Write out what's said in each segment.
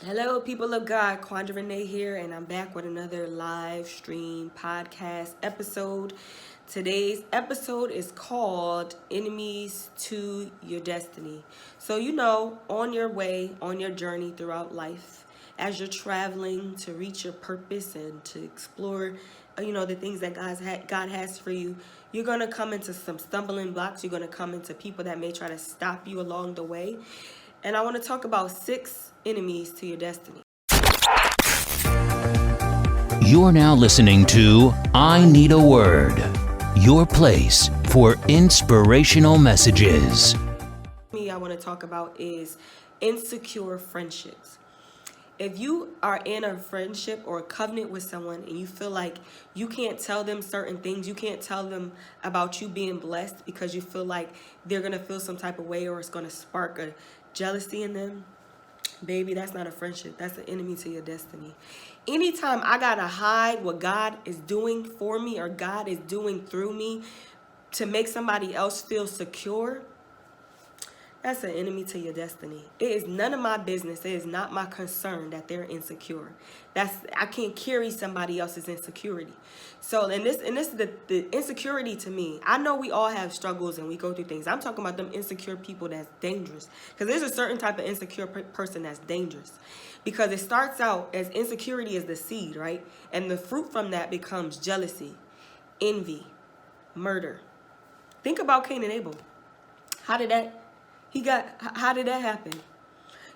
Hello, people of God. Quonda Renee here, and I'm back with another live stream podcast episode. Today's episode is called Enemies to Your Destiny. So, on your way, on your journey throughout life, as you're traveling to reach your purpose and to explore, the things that God has for you, you're going to come into some stumbling blocks. You're going to come into people that may try to stop you along the way. And I want to talk about 6 enemies to your destiny. You're now listening to I Need a Word, your place for inspirational messages. I want to talk about is insecure friendships. If you are in a friendship or a covenant with someone and you feel like you can't tell them certain things, you can't tell them about you being blessed because you feel like they're going to feel some type of way or it's going to spark a jealousy in them, baby, that's not a friendship. That's an enemy to your destiny. Anytime I got to hide what God is doing for me or God is doing through me to make somebody else feel secure, that's an enemy to your destiny. It is none of my business. It is not my concern that they're insecure. I can't carry somebody else's insecurity. So, and this is the insecurity to me. I know we all have struggles and we go through things. I'm talking about them insecure people that's dangerous. Because there's a certain type of insecure person that's dangerous. Because it starts out as insecurity is the seed, right? And the fruit from that becomes jealousy, envy, murder. Think about Cain and Abel. How did that happen?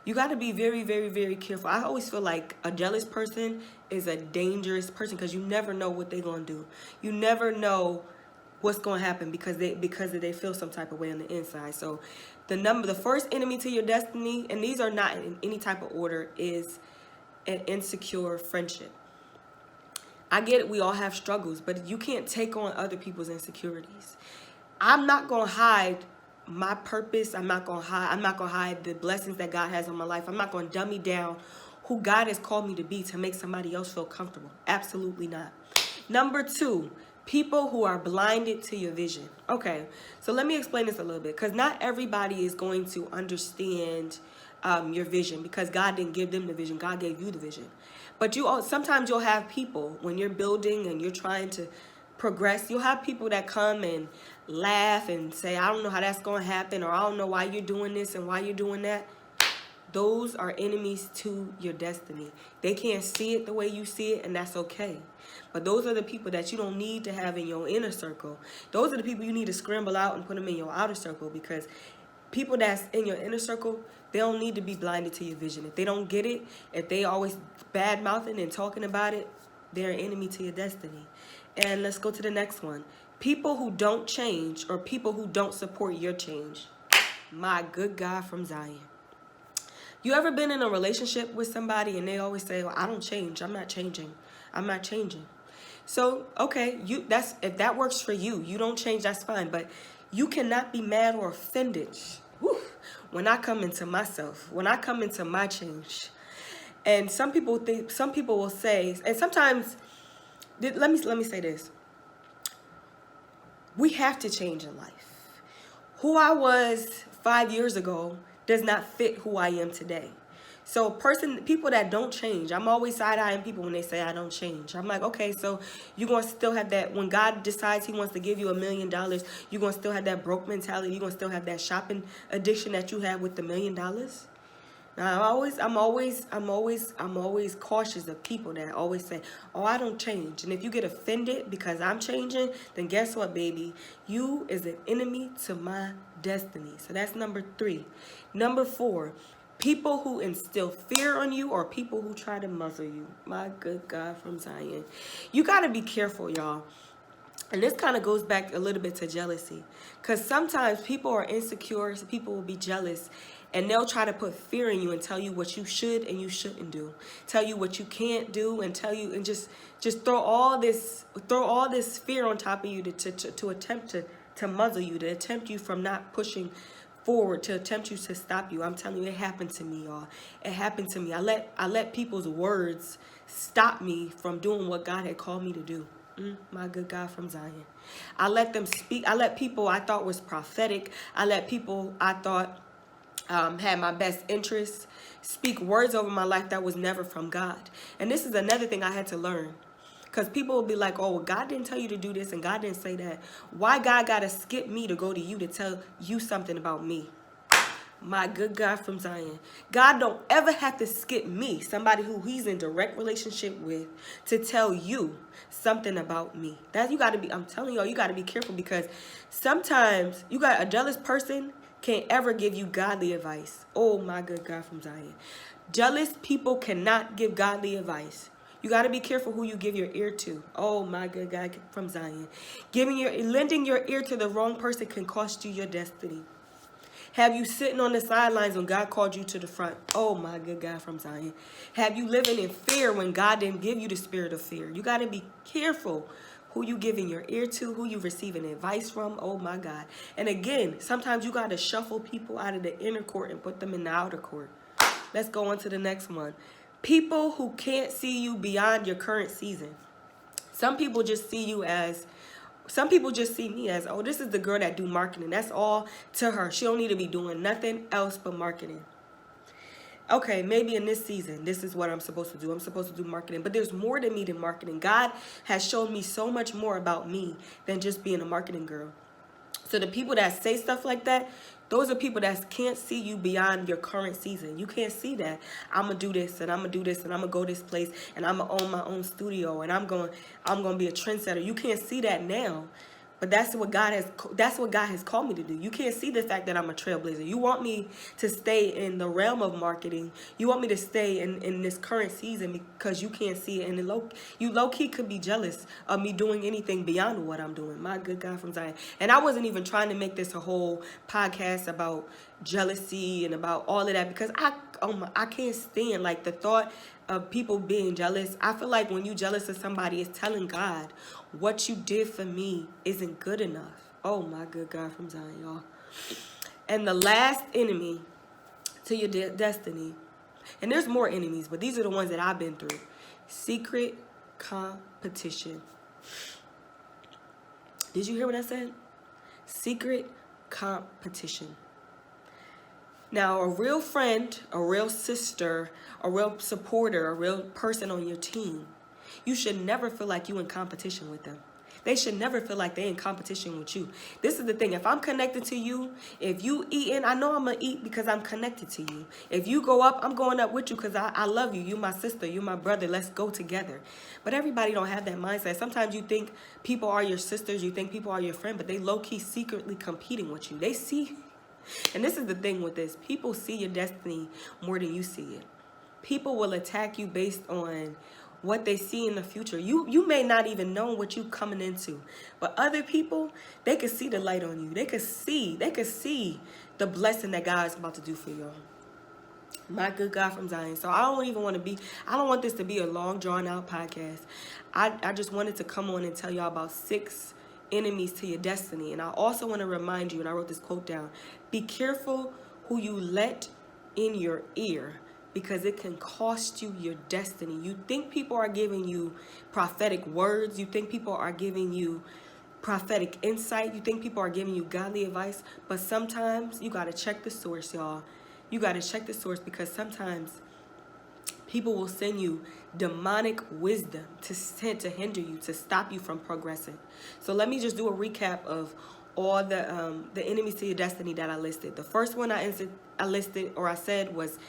You got to be very, very, very careful. I always feel like a jealous person is a dangerous person because you never know what they're going to do. You never know what's going to happen because they feel some type of way on the inside. So the first enemy to your destiny, and these are not in any type of order, is an insecure friendship. I get it. We all have struggles, but you can't take on other people's insecurities. I'm not going to hide my purpose. I'm not gonna hide the blessings that God has on my life. I'm not gonna dummy down who God has called me to be to make somebody else feel comfortable. Absolutely not. Number 2, people who are blinded to your vision. Okay, so let me explain this a little bit, because not everybody is going to understand your vision, because God didn't give them the vision. God gave you the vision. But sometimes you'll have people when you're building and you're trying to progress, you'll have people that come and laugh and say, I don't know how that's going to happen, or I don't know why you're doing this and why you're doing that. Those are enemies to your destiny. They can't see it the way you see it, and that's okay. But those are the people that you don't need to have in your inner circle. Those are the people you need to scramble out and put them in your outer circle, because people that's in your inner circle, they don't need to be blinded to your vision. If they don't get it, if they always bad-mouthing and talking about it, they're an enemy to your destiny. And let's go to the next one. People who don't change, or people who don't support your change. My good God from Zion. You ever been in a relationship with somebody and they always say, well, I don't change. I'm not changing. I'm not changing. So, okay, if that works for you, you don't change, that's fine. But you cannot be mad or offended when I come into myself, when I come into my change. And some people will say, and sometimes, let me say this. We have to change in life. Who I was 5 years ago does not fit who I am today. So people that don't change, I'm always side-eyeing people when they say I don't change. I'm like, okay, so you're going to still have that, when God decides he wants to give you $1 million, you're going to still have that broke mentality, you're going to still have that shopping addiction that you have with the $1 million? Now, I'm always cautious of people that always say, oh, I don't change. And if you get offended because I'm changing, then guess what, baby? You is an enemy to my destiny. So that's number 3. Number 4, people who instill fear on you, or people who try to muzzle you. My good God from Zion. You got to be careful, y'all. And this kind of goes back a little bit to jealousy. Because sometimes people are insecure, so people will be jealous. And they'll try to put fear in you and tell you what you should and you shouldn't do. Tell you what you can't do, and tell you, and just throw all this fear on top of you to attempt to muzzle you, to attempt you from not pushing forward, to attempt you to stop you. I'm telling you, it happened to me, y'all. It happened to me. I let people's words stop me from doing what God had called me to do. My good God from Zion. I let them speak. I let people I thought was prophetic. I let people I thought had my best interests, speak words over my life that was never from God. And this is another thing I had to learn. Because people will be like, oh, well, God didn't tell you to do this and God didn't say that. Why God got to skip me to go to you to tell you something about me? My good God from Zion. God don't ever have to skip me, somebody who he's in direct relationship with, to tell you something about me. That you got to be, I'm telling y'all, you got to be careful, because sometimes you got a jealous person can't ever give you godly advice. Oh, my good God from Zion. Jealous people cannot give godly advice. You got to be careful who you give your ear to. Oh, my good God from Zion. Lending your ear to the wrong person can cost you your destiny. Have you sitting on the sidelines when God called you to the front? Oh, my good God from Zion. Have you living in fear when God didn't give you the spirit of fear? You got to be careful who you giving your ear to, who you receiving advice from. Oh, my God. And again, sometimes you got to shuffle people out of the inner court and put them in the outer court. Let's go on to the next one. People who can't see you beyond your current season. Some people just see me as, oh, this is the girl that do marketing. That's all to her. She don't need to be doing nothing else but marketing. Okay, maybe in this season, this is what I'm supposed to do. I'm supposed to do marketing. But there's more to me than marketing. God has shown me so much more about me than just being a marketing girl. So the people that say stuff like that, those are people that can't see you beyond your current season. You can't see that I'm going to do this and I'm going to do this and I'm going to go this place and I'm going to own my own studio and I'm going to be a trendsetter. You can't see that now. But that's what God has called me to do. You can't see the fact that I'm a trailblazer. You want me to stay in the realm of marketing. You want me to stay in this current season because you can't see it. And you low-key could be jealous of me doing anything beyond what I'm doing. My good God from Zion. And I wasn't even trying to make this a whole podcast about jealousy and about all of that, because I can't stand like the thought of people being jealous. I feel like when you jealous of somebody, it's telling God, what you did for me isn't good enough. Oh, my good God from Zion, y'all. And the last enemy to your destiny, and there's more enemies, but these are the ones that I've been through. Secret competition. Did you hear what I said? Secret competition. Now, a real friend, a real sister, a real supporter, a real person on your team, you should never feel like you in competition with them. They should never feel like they in competition with you. This is the thing. If I'm connected to you, if you eating, I know I'm going to eat because I'm connected to you. If you go up, I'm going up with you because I love you. You my sister. You my brother. Let's go together. But everybody don't have that mindset. Sometimes you think people are your sisters. You think people are your friend, but they low-key secretly competing with you. They see. And this is the thing with this. People see your destiny more than you see it. People will attack you based on what they see in the future. You may not even know what you coming into. But other people, they can see the light on you. They can see the blessing that God is about to do for y'all. My good God from Zion. So I don't want this to be a long drawn out podcast. I just wanted to come on and tell y'all about 6 enemies to your destiny. And I also want to remind you, and I wrote this quote down, be careful who you let in your ear, because it can cost you your destiny. You think people are giving you prophetic words. You think people are giving you prophetic insight. You think people are giving you godly advice. But sometimes you got to check the source, y'all. You got to check the source, because sometimes people will send you demonic wisdom to hinder you, to stop you from progressing. So let me just do a recap of all the enemies to your destiny that I listed. The first one I said was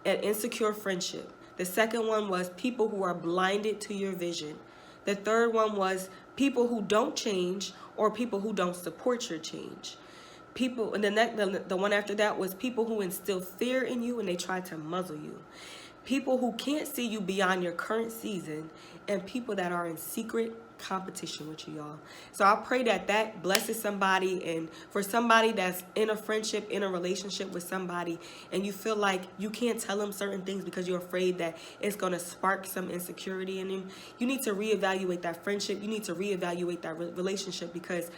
an insecure friendship. The second one was people who are blinded to your vision. The third one was people who don't change or people who don't support your change. People, and the one after that was people who instill fear in you and they try to muzzle you. People who can't see you beyond your current season, and people that are in secret competition with you, y'all. So I pray that blesses somebody, and for somebody that's in a friendship, in a relationship with somebody, and you feel like you can't tell them certain things because you're afraid that it's going to spark some insecurity in them, you need to reevaluate that friendship. You need to reevaluate that relationship, because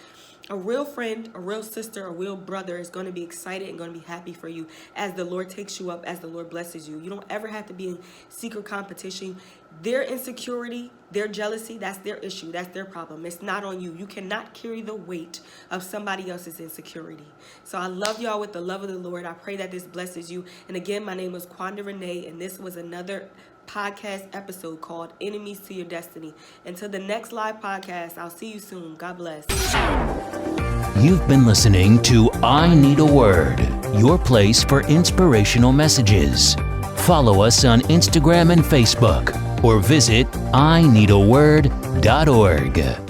A real friend, a real sister, a real brother is going to be excited and going to be happy for you as the Lord takes you up, as the Lord blesses you. You don't ever have to be in secret competition. Their insecurity, their jealousy, that's their issue. That's their problem. It's not on you. You cannot carry the weight of somebody else's insecurity. So I love y'all with the love of the Lord. I pray that this blesses you. And again, my name is Quonda Renee, and this was another podcast episode called Enemies to Your Destiny. Until the next live podcast, I'll see you soon. God bless. You've been listening to I Need a Word, your place for inspirational messages. Follow us on Instagram and Facebook, or visit ineedaword.org.